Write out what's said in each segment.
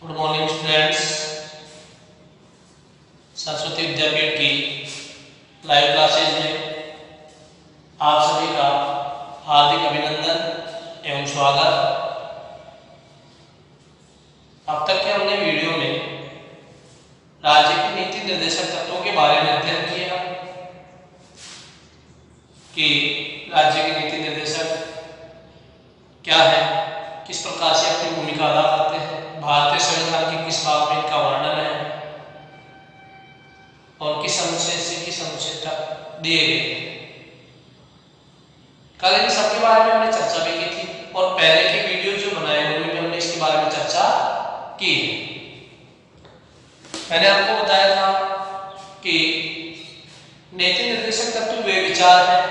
Good morning students. Saraswati Vidyapeeth की live classes में आप सभी का हार्दिक अभिनंदन एवं स्वागत। अब तक के हमने वीडियो में राज्य के नीति निर्देशक तत्वों के बारे में अध्ययन किया कि राज्य के नीति निर्देशक क्या है, किस प्रकार से अपनी भूमिका अदा करते हैं, भारतीय संविधान के किस भाग में इनका वर्णन है और किस अनुच्छेद से किस अनुच्छेद तक दिए गए। कल इन सबके बारे में हमने चर्चा भी की थी और पहले के वीडियो जो बनाए हुए में हमने इसके बारे में चर्चा की। मैंने आपको बताया था कि नीति निर्देशक तत्व वे विचार हैं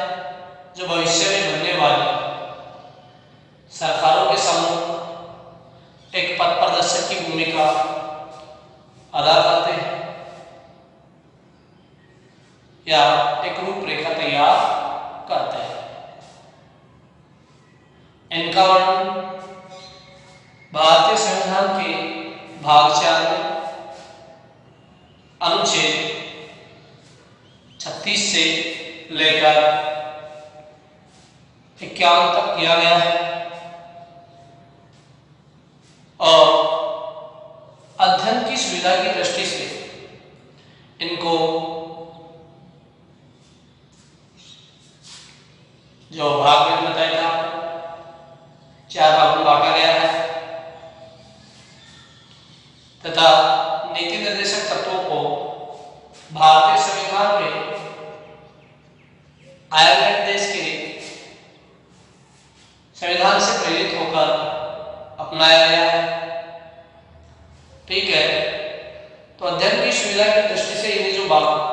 जो भविष्य में बनने वाली सरकारों के समूह एक पथ प्रदर्शक की भूमिका अदा करते हैं या एक रूपरेखा तैयार करते हैं। इनका वर्णन भारतीय संविधान के भाग 4 में अनुच्छेद 36 से लेकर 51 तक किया गया है और अध्ययन की सुविधा की दृष्टि से इनको जो भाग में बताया था 4 भागों में बांटा गया है तथा नीति निर्देशक तत्वों को भारतीय संविधान में आयरलैंड देश के संविधान से प्रेरित होकर अपनाया गया है। ठीक है, तो अध्ययन की सुविधा की दृष्टि से इन्हें जो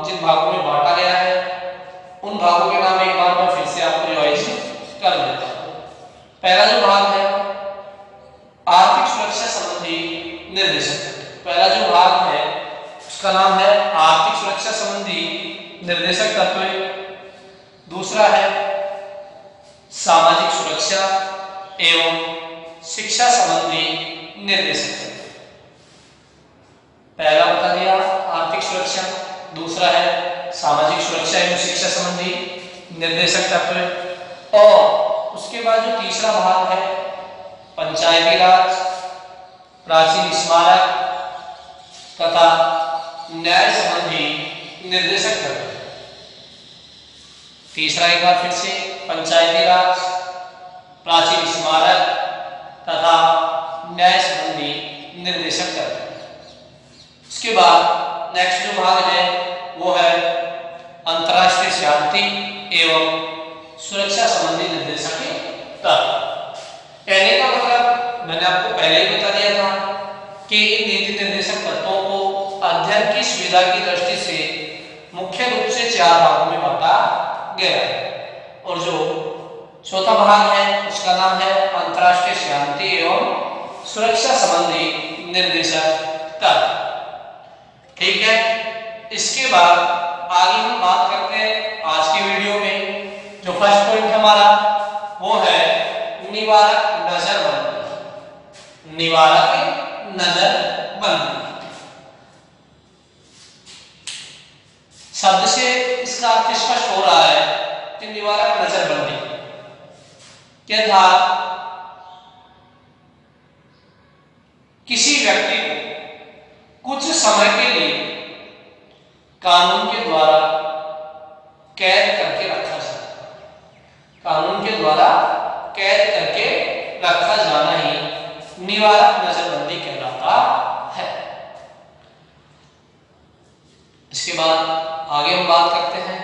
जिन भागों में बांटा गया है उन भागों के नाम एक बार मैं फिर से आपको रिवाइज कर देता हूं। पहला जो भाग है आर्थिक सुरक्षा संबंधी निर्देशक। पहला जो भाग है उसका नाम है आर्थिक सुरक्षा संबंधी निर्देशक तत्व। दूसरा है सामाजिक सुरक्षा एवं शिक्षा संबंधी निर्देशक तत्व। पहला बता दिया आर्थिक सुरक्षा, दूसरा है सामाजिक सुरक्षा एवं शिक्षा संबंधी निर्देशक तत्व और उसके बाद जो तीसरा भाग है पंचायती राज, प्राचीन स्मारक तथा न्याय संबंधी निर्देशक तत्व। तीसरा एक बार फिर से पंचायती राज, प्राचीन स्मारक तथा न्याय संबंधी निर्देशक तत्व। इसके बाद नेक्स्ट जो भाग है वो है अंतर्राष्ट्रीय शांति एवं सुरक्षा संबंधी निर्देशक तत्व। कहने का मतलब मैंने आपको पहले ही बता दिया था कि इन नीति निर्देशक तत्वों को अध्ययन की सुविधा की दृष्टि से मुख्य रूप से 4 भागों में बांटा गया है और जो चौथा भाग है उसका नाम है अंतर्राष्ट्रीय शांति एवं सुरक्षा संबंधी निर्देशक तत्व। ठीक है, इसके बाद आगे हम बात करते हैं आज की वीडियो में जो फर्स्ट पॉइंट हमारा वो है निवारक नजरबंदी। निवारक नजरबंदी शब्द से इसका अर्थ स्पष्ट हो रहा है कि निवारक नजरबंदी क्या था, किसी व्यक्ति को कुछ समय के लिए कानून के द्वारा कैद करके रखा जाना। कानून के द्वारा कैद करके रखा जाना ही निवारक नजरबंदी कहलाता है। इसके बाद आगे हम बात करते हैं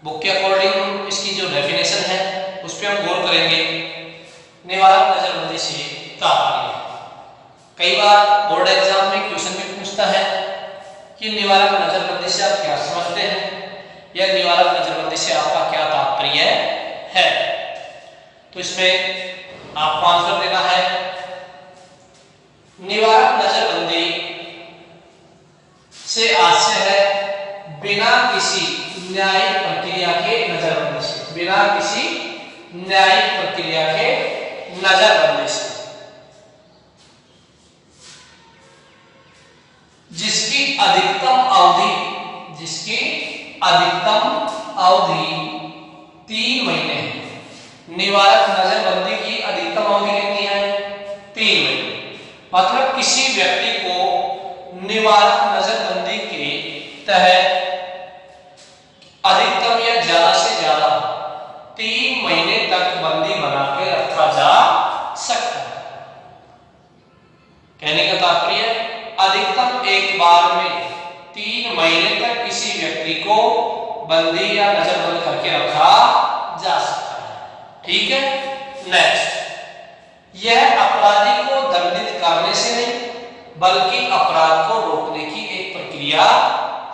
बुक के अकॉर्डिंग इसकी जो डेफिनेशन है उस पर हम गौर करेंगे। निवारक नजरबंदी से तात्पर्य, कई बार बोर्ड एग्जाम में क्वेश्चन भी पूछता है कि निवारक नजरबंदी से आप क्या समझते हैं या निवारक नजरबंदी से आपका क्या तात्पर्य है। तो इसमें आपको आंसर देना है निवारक नजरबंदी से आशय है बिना किसी न्यायिक प्रक्रिया के नजरबंदी से, बिना किसी न्यायिक प्रक्रिया के नजरबंदी से। जिसकी अधिकतम अवधि 3 महीने है। निवारक नजरबंदी की अधिकतम अवधि कितनी है? 3 महीने। मतलब किसी व्यक्ति को निवारक नजरबंदी के तहत अधिकतम या ज्यादा से ज्यादा 3 महीने तक बंदी बना के रखा जा सकता है। कहने का तात्पर्य अधिकतम एक बार में 3 महीने तक किसी व्यक्ति को बंदी या नजरबंद करके रखा जा सकता है। ठीक है। नेक्स्ट, यह अपराधी को दंडित करने से नहीं बल्कि अपराध को रोकने की एक प्रक्रिया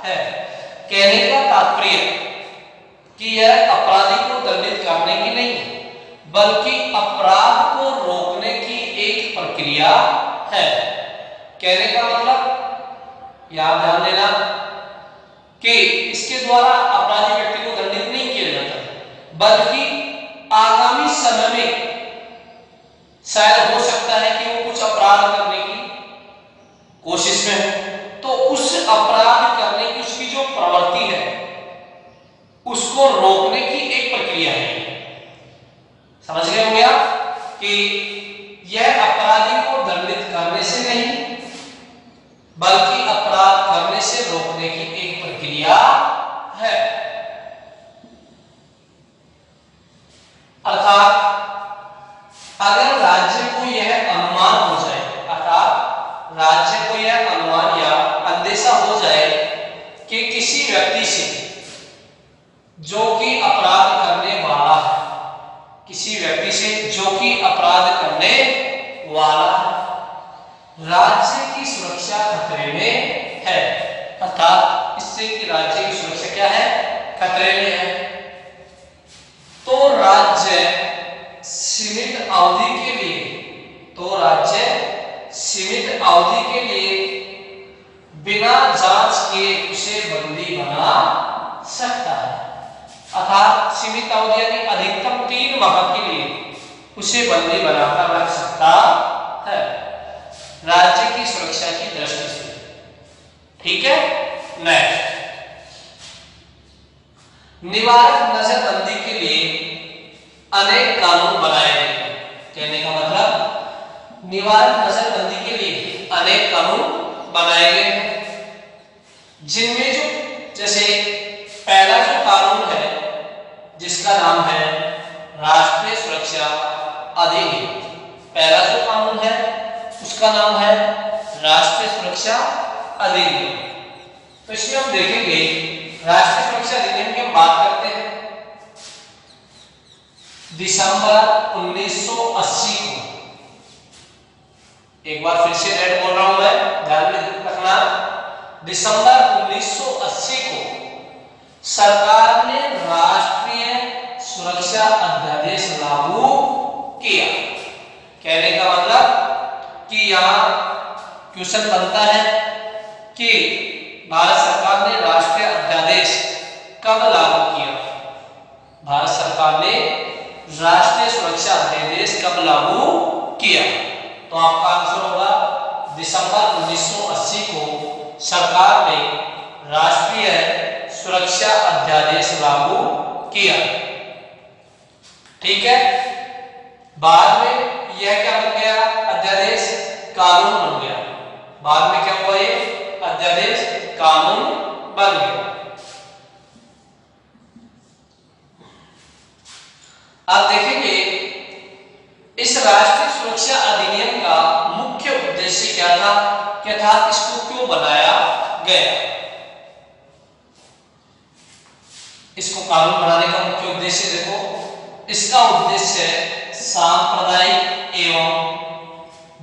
है। कहने का तात्पर्य कि यह अपराधी को दंडित करने की नहीं बल्कि अपराध को रोकने की एक प्रक्रिया है। कहने का मतलब याद ध्यान देना कि इसके द्वारा अपराधी व्यक्ति को दंडित नहीं किया जाता बल्कि आगामी समय में शायद हो सकता है कि वो कुछ अपराध करने की कोशिश में हो, तो उस अपराध करने की उसकी जो प्रवृत्ति है उसको रोकने की एक प्रक्रिया है। समझ गए होंगे आप कि यह अपराधी को दंडित करने से नहीं बल्कि अपराध करने से रोकने की एक प्रक्रिया है। अर्थात अगर राज्य को यह अनुमान हो जाए, राज्य को यह अनुमान या अंदेशा हो जाए कि किसी व्यक्ति से जो कि अपराध करने वाला है, किसी व्यक्ति से जो कि अपराध करने वाला है, राज्य की सुरक्षा खतरे में है। अर्थात इससे कि राज्य की सुरक्षा क्या है? खतरे में है। तो राज्य सीमित अवधि के लिए बिना जांच किए उसे बंदी बना सकता है। अर्थात सीमित अवधि यानी अधिकतम 3 माह के लिए उसे बंदी बनाकर रख सकता है राज्य की सुरक्षा की दृष्टि से। ठीक है। नेक्स्ट, निवारक नजरबंदी के लिए अनेक कानून बनाए गए हैं। कहने का मतलब निवारक नजरबंदी के लिए अनेक कानून बनाए गए हैं जिनमें जो जैसे पहला जो कानून है जिसका नाम है राष्ट्रीय सुरक्षा अधिनियम, पहला जो कानून है उसका नाम है राष्ट्रीय सुरक्षा अधिनियम। तो इसमें हम देखेंगे राष्ट्रीय सुरक्षा अधिनियम की हम बात करते हैं। दिसंबर 1980 को, एक बार फिर से डेट बोल रहा हूं मैं, ध्यान में रखना, दिसंबर 1980 को सरकार ने राष्ट्रीय सुरक्षा अध्यादेश लागू किया। कहने का मतलब कि यहां क्वेश्चन बनता है कि भारत सरकार ने राष्ट्रीय अध्यादेश कब लागू किया? भारत सरकार ने राष्ट्रीय सुरक्षा अध्यादेश कब लागू किया? तो आपका आंसर होगा दिसंबर 1980 को सरकार ने राष्ट्रीय सुरक्षा अध्यादेश लागू किया। ठीक है। बाद में यह क्या बन गया? अध्यादेश कानून बन गया। बाद में क्या हुआ? ये अध्यादेश कानून बन गया। आप देखेंगे इस राष्ट्रीय सुरक्षा अधिनियम का मुख्य उद्देश्य क्या था, क्या था, इसको क्यों बनाया गया? इसको कानून बनाने का मुख्य उद्देश्य देखो, इसका उद्देश्य सांप्रदायिक एवं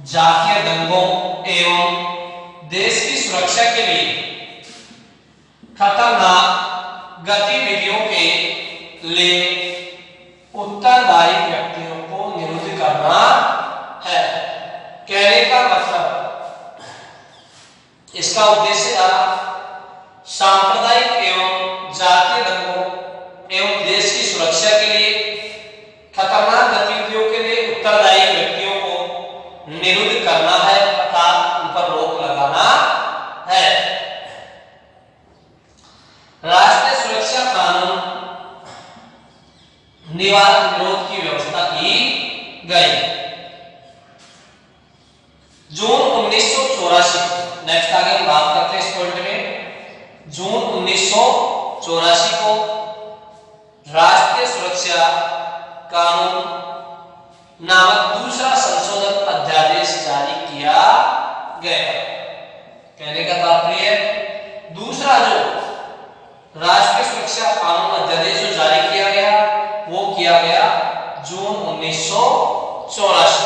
जातीय दंगों एवं देश की सुरक्षा के लिए खतरनाक गतिविधियों के लिए उत्तरदायी व्यक्तियों को निरुद्ध करना है। कहने का मतलब इसका उद्देश्य था सांप्रदायिक एवं जातीय दंगों एवं देश की सुरक्षा के लिए खतरनाक गतिविधियों के लिए उत्तरदायी व्यक्तियों को निरुद्ध करना है, अर्थात उन पर रोक लगाना है। निवारक निरोध की व्यवस्था की गई। जून 1984, नेक्स्ट आगे हम बात करते हैं इस पॉइंट में। जून 1984 को राष्ट्रीय सुरक्षा कानून नामक दूसरा संशोधन अध्यादेश जारी किया गया। कहने का तात्पर्य दूसरा जो राष्ट्रीय सुरक्षा कानून अध्यादेश जो जारी किया गया वो किया गया जून 1984,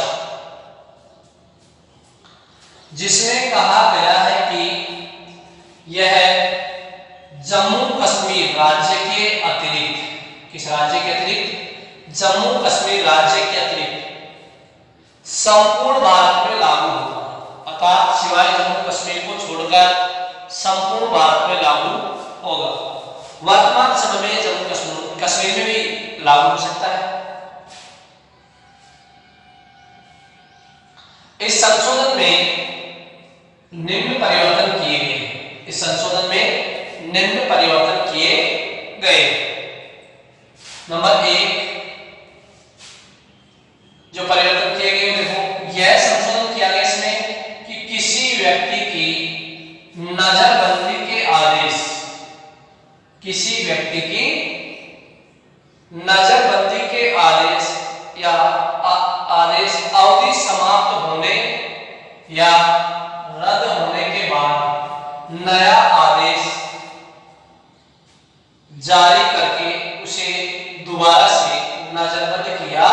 जिसमें कहा गया है कि यह जम्मू कश्मीर राज्य के अतिरिक्त, किस राज्य के अतिरिक्त? जम्मू कश्मीर राज्य के अतिरिक्त संपूर्ण भारत में लागू होगा, अर्थात सिवाय जम्मू कश्मीर को छोड़कर संपूर्ण भारत में लागू होगा। वर्तमान समय में जम्मू कश्मीर में भी लागू हो सकता है। इस संशोधन में निम्न परिवर्तन किए गए। इस संशोधन में निम्न परिवर्तन किए गए। नंबर 1 जो परिवर्तन किए गए, देखो यह संशोधन किया गया इसमें कि किसी व्यक्ति की नजरबंदी के आदेश, किसी व्यक्ति की नजरबंदी के आदेश या आदेश अवधि समाप्त होने या रद्द होने के बाद नया आदेश जारी करके उसे दोबारा से नजरबंद किया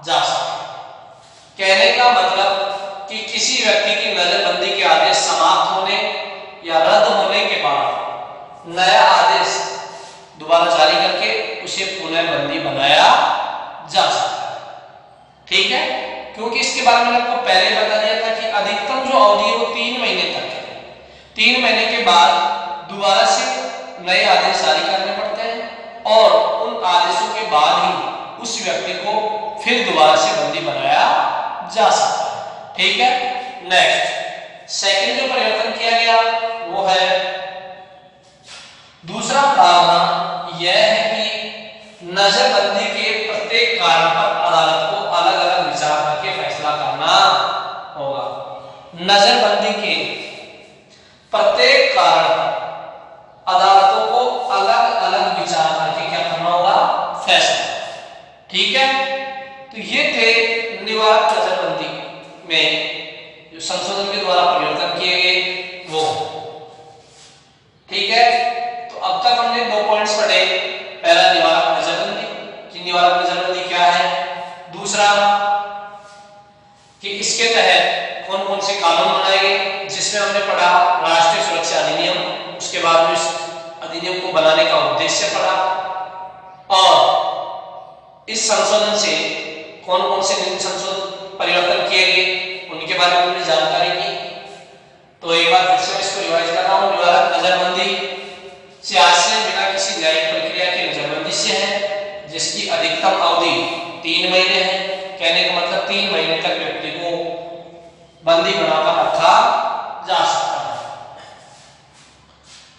जा सकता। कहने का मतलब कि किसी व्यक्ति की नजरबंदी के आदेश समाप्त होने या रद्द होने के बाद नया आदेश दोबारा जारी करके उसे पुनर्बंदी बनाया जा सकता है। ठीक है, क्योंकि इसके बारे में आपको पहले बता दिया था कि अधिकतम जो अवधि है वो 3 महीने तक है। 3 महीने के बाद दोबारा से नए आदेश जारी करने पड़ते हैं और उन आदेशों के बाद ही उस व्यक्ति को फिर दोबारा से बंदी बनाया जा सकता है। ठीक है, नेक्स्ट सेकंड जो परिवर्तन किया गया वो है दूसरा प्रावधान यह है कि नजरबंदी के प्रत्येक कारण पर अदालत को अलग अलग विचार करके फैसला करना होगा। नजरबंदी के प्रत्येक कारण पर अदालतों को अलग अलग विचार करके क्या करना होगा? फैसला। ठीक है, तो ये थे निवारक नजरबंदी में जो संशोधन के द्वारा परिवर्तन किए गए वो। ठीक है, तो अब तक हमने 2 पॉइंट्स पढ़े। पहला निवारक नजरबंदी कि निवारक नजरबंदी क्या है, दूसरा कि इसके तहत कौन कौन से कानून बनाए गए, जिसमें हमने पढ़ा राष्ट्रीय सुरक्षा अधिनियम, उसके बाद में इस अधिनियम को बनाने का उद्देश्य पढ़ा और इस संशोधन से कौन कौन से संशोधन परिवर्तन किए गए उनके बारे में हमने जानकारी की। तो एक बार फिर से मैं इसको रिवाइज कर रहा हूँ। निवारक नजरबंदी से आशय बिना किसी न्यायिक प्रक्रिया के नजरबंदी से है, जिसकी अधिकतम अवधि 3 महीने है। कहने का मतलब 3 महीने तक व्यक्ति को बंदी बनाकर रखा जा सकता है।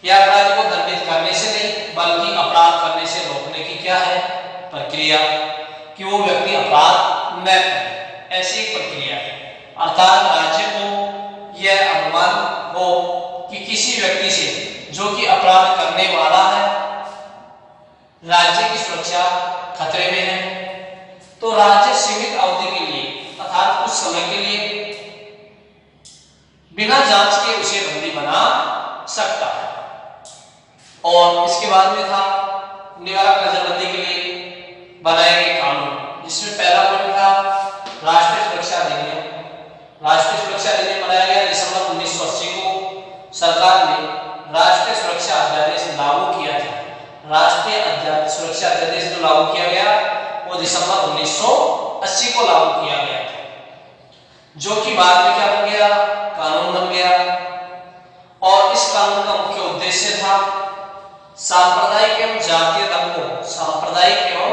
यह अपराधी को दंडित करने से नहीं बल्कि अपराध करने से रोकने की क्या है? प्रक्रिया, कि वो व्यक्ति अपराध न करे, ऐसी एक प्रक्रिया है। अर्थात राज्य को यह अनुमान हो कि किसी व्यक्ति से जो कि अपराध करने वाला है, राज्य की सुरक्षा खतरे में है, तो राज्य सीमित अवधि के लिए अर्थात कुछ समय के लिए बिना जांच के उसे बंदी बना सकता है। और इसके बाद में था निवारक नजरबंदी के लिए बनाए गए कानून, जिसमें पहला पॉइंट था राष्ट्रीय सुरक्षा अधिनियम। राष्ट्रीय सुरक्षा अधिनियम बनाया गया दिसंबर 1980 को। सरकार ने राष्ट्रीय सुरक्षा अध्यादेश लागू किया था। राष्ट्रीय सुरक्षा अध्यादेश जो लागू किया गया वो दिसंबर 1980 को लागू किया गया था, जो कि बाद में क्या बन गया? कानून बन गया। और इस कानून का मुख्य उद्देश्य था सांप्रदायिक एवं जातीय दंगों, सांप्रदायिक एवं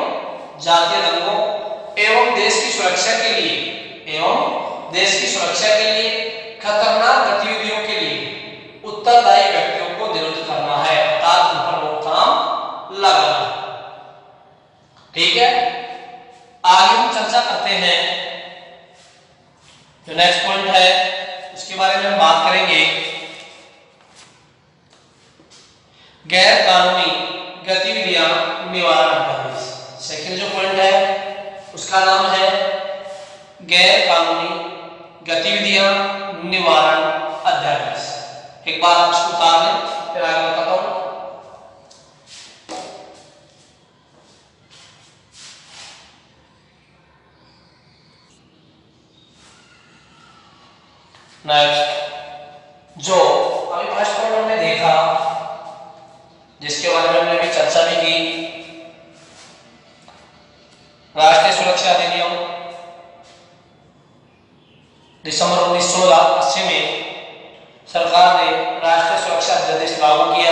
जातीय दंगों एवं देश की सुरक्षा के लिए खतरनाक गतिविधियों के लिए उत्तरदायी व्यक्तियों को निरुद्ध करना है, अर्थात उन पर रोकथाम लगाना। ठीक है, पॉइंट है उसके बारे में हम बात करेंगे। गैर कानूनी गतिविधियां निवारण अध्यादेश। सेकंड जो पॉइंट है उसका नाम है गैर कानूनी गतिविधियां निवारण अध्यादेश। एक बार आप इसको उतार लें फिर आगे बताता हूं। नेक्स्ट जो अभी फर्स्ट पॉइंट हमने देखा जिसके बारे में हमने अभी चर्चा भी की, राष्ट्रीय सुरक्षा अधिनियम दिसंबर 1980 में सरकार ने राष्ट्रीय सुरक्षा अध्यादेश लागू किया,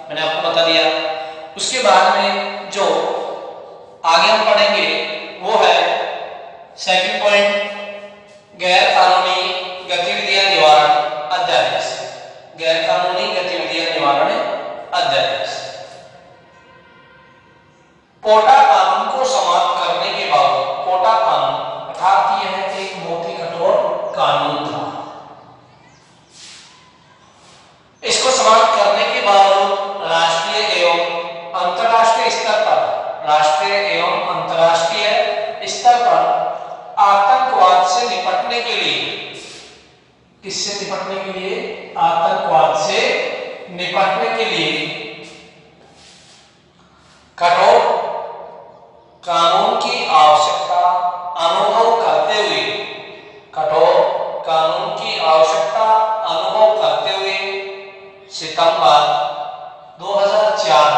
मैंने आपको बता दिया। उसके बाद में जो आगे हम पढ़ेंगे वो है सेकंड पॉइंट गैर कानूनी गतिविधियां निवारण अध्यादेश। गैर कानूनी गतिविधियां निवारण अध्यादेश। कोटा कानून को समाप्त करने के बाद, कोटा कानून अर्थात यह एक बहुत ही कठोर कानून था, इसको समाप्त करने के बाद राष्ट्रीय एवं अंतर्राष्ट्रीय स्तर पर, राष्ट्रीय एवं अंतर्राष्ट्रीय स्तर पर आतंकवाद से निपटने के लिए, किससे निपटने के लिए? आतंकवाद से निपटने के लिए कठोर कानून की आवश्यकता अनुभव करते हुए, कठोर कानून की आवश्यकता अनुभव करते हुए सितंबर 2004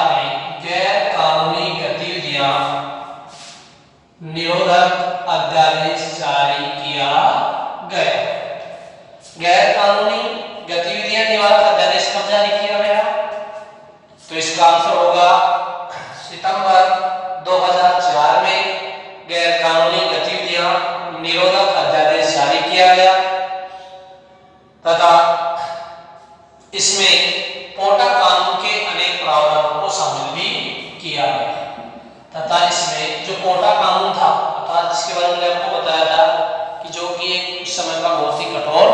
में गैर कानूनी गतिविधियां निरोधक अध्यादेश जारी किया गया। गैर कानूनी गतिविधियां निवारक अध्यादेश कब जारी किया गया? तो इसका आंसर होगा सितंबर 2004 में गैर कानूनी गतिविधियां निरोधक अध्यादेश जारी किया गया तथा इसमें पोटा कानून के अनेक प्रावधानों को शामिल भी किया गया तथा इसमें जो पोटा कानून था अर्थात जिसके बारे में आपको बताया था कि जो कि एक उस समय का बहुत ही कठोर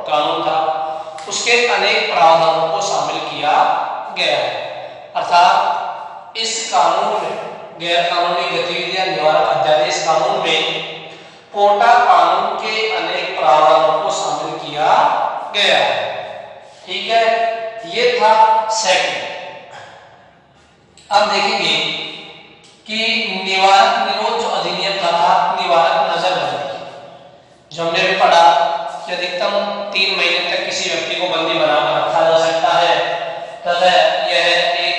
कानून था, उसके अनेक प्रावधानों को शामिल किया गया है। अर्थात इस कानून में, गैर कानूनी गतिविधियां निवारक अध्यादेश कानून में पोटा कानून के अनेक प्रावधानों को शामिल किया गया है। ठीक है, ये था सेकंड। अब देखेंगे कि निवारक निरोध जो अधिनियम था, निवारक नजरबंदी, जो हमने भी पढ़ा कि अधिकतम 3 महीने तक किसी व्यक्ति को बंदी बनाकर रखा जा सकता है तथा यह एक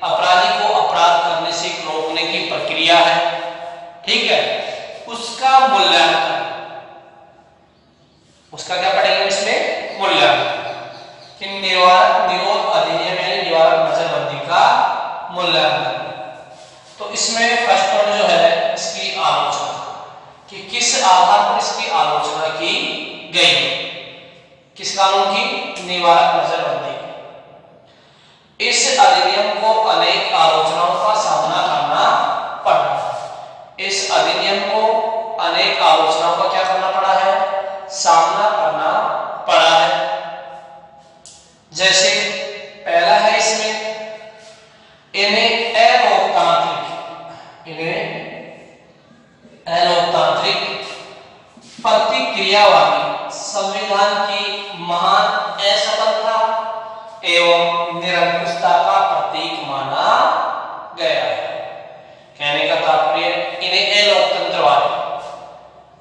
अपराधी को अपराध करने से रोकने की प्रक्रिया है। ठीक है, उसका मूल्यांकन, उसका क्या पढ़ेंगे इसमें? मूल्यांकन कि निवारक निरोध अधिनियम यानी निवारक नजरबंदी का मूल्यांकन। तो इसमें फर्स्ट पॉइंट जो है इसकी आलोचना, कि किस आधार पर इसकी आलोचना की गई, किस कानून की? निवारक नजरबंदी की। इस अधिनियम को अनेक आलोचनाओं का सामना करना पड़ा। इस अधिनियम को अनेक आलोचनाओं का क्या करना पड़ा है? सामना करना पड़ा है। जैसे पहला है इसमें इन्हें अलोकतांत्रिक प्रतिक्रिया वाली संविधान की महान असफलता एवं निरंकुशता का प्रतीक माना गया है। कहने का तात्पर्य इन्हें अलोकतंत्र वाली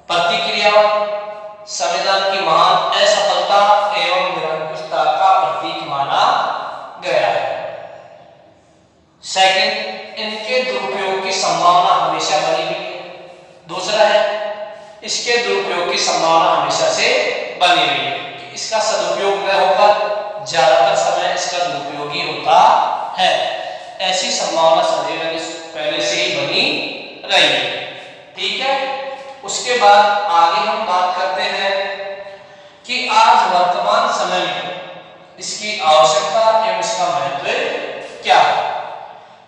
प्रतिक्रिया, संविधान की महान असफलता एवं निरंकुशता का प्रतीक माना गया है। सेकंड, इनके दुरुपयोग की संभावना हमेशा बनी हुई है। दूसरा है इसके दुरुपयोग की संभावना हमेशा से बनी हुई है, कि इसका सदुपयोग न होकर ज्यादातर समय इसका दुरुपयोग ही होता है। ऐसी संभावना सदैव पहले से ही बनी रही है। ठीक है, उसके बाद आगे हम बात करते हैं कि आज वर्तमान समय में इसकी आवश्यकता एवं इसका महत्व क्या है।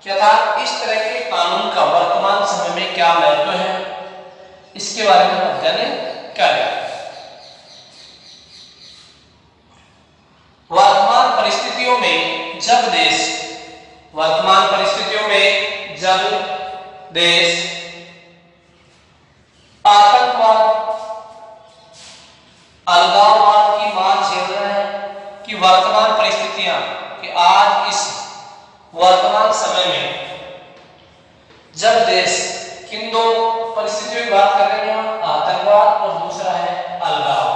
क्या था, इस तरह के कानून का वर्तमान समय में क्या महत्व है, इसके बारे में अध्ययन करें। वर्तमान परिस्थितियों में जब देश आतंकवाद, अलगाववाद की मार झेल रहा है, कि वर्तमान परिस्थितियां, कि आज इस वर्तमान समय में जब देश किन दो परिस्थितियों की बात कर रहे हैं, आतंकवाद और दूसरा है अलगाव,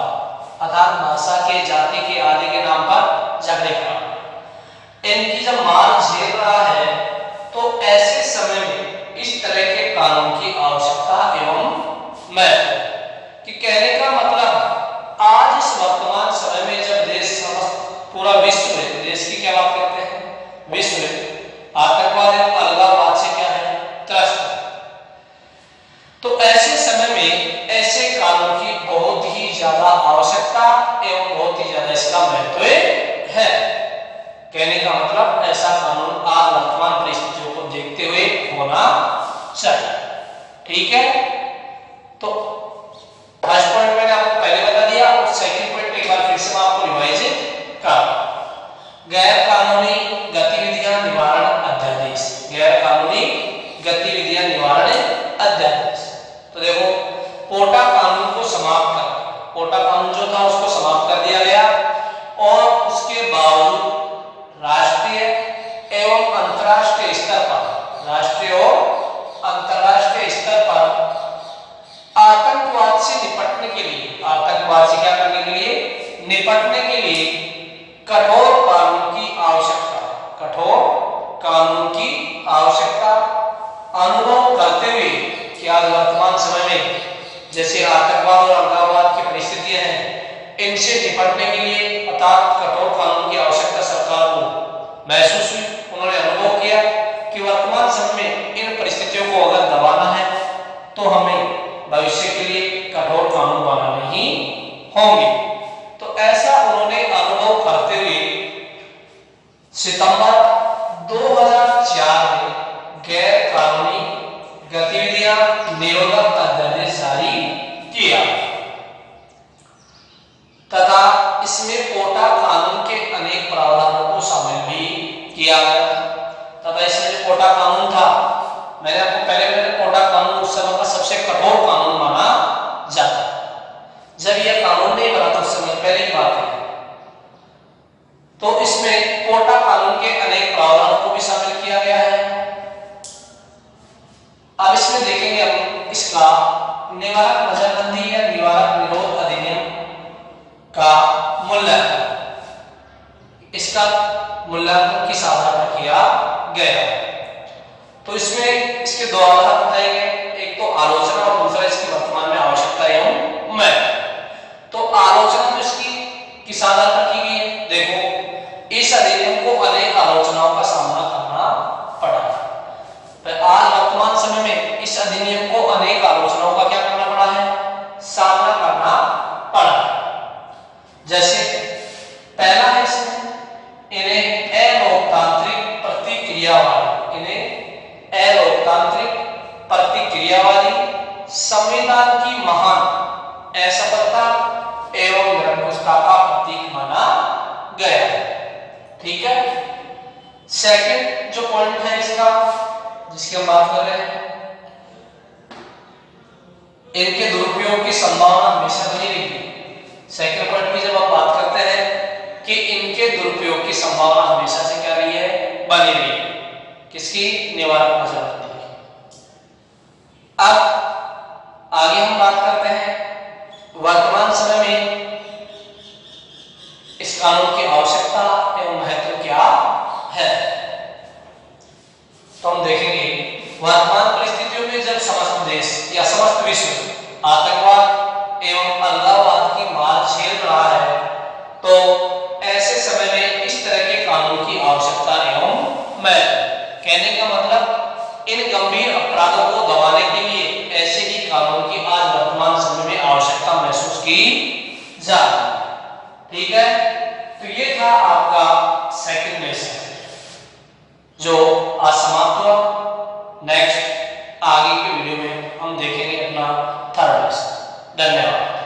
अर्थात भाषा के, जाति के आदि के नाम पर झगड़े का, इनकी जब मार झेल रहा है, तो ऐसे समय में इस तरह के कानून की आवश्यकता एवं महत्व, कि कहने का मतलब आज इस वर्तमान समय में जब देश समस्त पूरा विश्व है, देश की क्या बात करते हैं, विश्व है, आतंकवाद एवं अलगाववाद से क्या है, त्रस्त है, तो ऐसे समय में ऐसे कानून की बहुत ही ज्यादा आवश्यकता एवं बहुत ही ज्यादा इसका महत्व है। कहने का मतलब ऐसा कानून आज वर्तमान परिस्थितियों को देखते हुए होना चाहिए। ठीक है, तो फर्स्ट पॉइंट मैंने आपको पहले बता दिया और सेकंड पॉइंट एक बार फिर से मैं आपको रिवाइज कर, गैर कानूनी गतिविधियां निवारण अध्यादेश, गैर कानूनी गतिविधियां निवारण अध्यादेश। तो देखो, पोटा कानून को समाप्त कर, पोटा कानून जो था उसको समाप्त कर दिया गया और उसके बावजूद राष्ट्रीय एवं अंतर्राष्ट्रीय स्तर पर, राष्ट्रीय और अंतर्राष्ट्रीय स्तर पर आतंकवाद से निपटने के लिए, आतंकवाद से क्या करने के लिए, निपटने के लिए कठोर कानून की आवश्यकता, कठोर कानून की आवश्यकता अनुभव करते हुए कि आज वर्तमान समय में जैसे आतंकवाद और अलगाववाद की परिस्थितियां हैं, इनसे निपटने के लिए अर्थात कठोर कानून की आवश्यकता सरकार को महसूस हुई, उन्होंने अनुभव किया कि वर्तमान समय में इन परिस्थितियों को अगर दबाना है तो हमें भविष्य के लिए कठोर कानून बनाने ही होंगे। तो ऐसा उन्होंने अनुभव करते हुए सितंबर 2004 में गैर कानूनी गतिविधियां निरोधक अध्यादेश जारी किया तथा इसमें पोटा कानून के अनेक प्रावधानों को शामिल भी किया गया तथा इसमें जो पोटा कानून था, मैंने आपको पहले पोटा कानून उस समय का सबसे कठोर कानून माना जाता, जब यह कानून नहीं बना तो उस समय पहले की बात है, तो इसमें पोटा कानून के अनेक प्रावधानों को भी शामिल किया गया है। अब इसमें देखेंगे हम इसका निवारक नजरबंदी या निवारक निरोध अधिनियम का मूल्यांकन, इसका मूल्यांकन किस आधार पर किया गया। तो इसमें इसके दो आधार बताए गए, एक तो आलोचना और दूसरा इसकी वर्तमान में आवश्यकता एवं महत्व। तो आलोचना तो इसकी किस आधार पर की गई है, देखो इस अधिनियम को अनेक आलोचनाओं का सामना करना पड़ा, तो आज वर्तमान समय में इस अधिनियम को अनेक आलोचनाओं का क्या करना पड़ा है, सामना करना पड़ा। जैसे पहला है इसमें इन्हें अलोकतांत्रिक प्रतिक्रियावादी, इन्हें अलोकतांत्रिक प्रतिक्रियावादी, संविधान की महान असफलता एवं निरंकुशता का प्रतीक माना गया। ठीक है, सेकंड जो पॉइंट है इसका जिसकी हम बात कर रहे हैं, इनके दुरुपयोग की संभावना हमेशा बनी रहती है। सेकंड पॉइंट में जब हम बात करते हैं कि इनके दुरुपयोग की संभावना हमेशा से क्या रही है, बनी रही है, किसकी, निवारक नजरबंदी। अब आगे हम बात करते हैं वर्तमान समय में इस कानून की आवश्यकता एवं महत्व क्या है। तो हम देखेंगे वर्तमान परिस्थितियों में जब समस्त देश या समस्त विश्व आतंकवाद एवं अलगाववाद की मार झेल रहा है, तो ऐसे समय में इस तरह के कानून की आवश्यकता एवं महत्व। कहने का मतलब इन गंभीर अपराधों को दबाने के लिए ऐसे ही कानून की आज वर्तमान समय में आवश्यकता महसूस की जा रही है। ठीक है, तो ये था आपका सेकंड लेसन, जो आज समाप्त हुआ। नेक्स्ट आगे के वीडियो में हम देखेंगे अपना थर्ड लेसन। धन्यवाद।